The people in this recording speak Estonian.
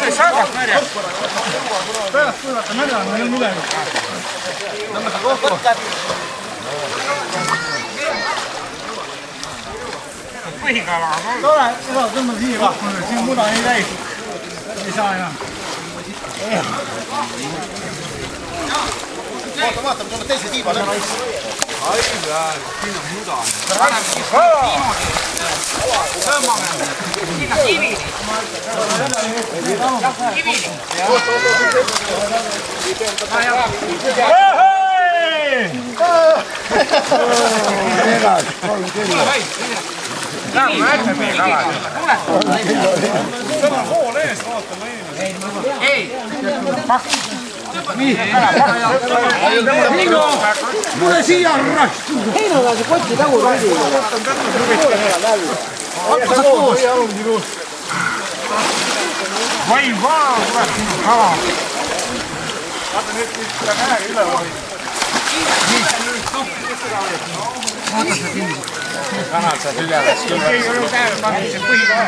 see saabak märjaks. Pärast kuivata märja, ma ei ole midagi. Tõmmata kokku. Põhikala on olnud. Tore, seda tõmbame siia kokku. Siin muna ei käi. Ei saa enam. Vaata, ma tulen teise tiiba läbi. Ai, siin on muda. Tõmbame. Sinna kivini. Kivini. Läheme ette meie kalad. Seda on hool ees, vaatame. Ei. Heino, tule siia rask. Heino on see kotti tagul oli. Hakka sa koos. Vai vaan, tuleb sinu kala. Vaata nüüd, kui seda näe üle või. Vaata sa kinni. Kanad saad üleval. Ei ole tähele pannud, see põhikala.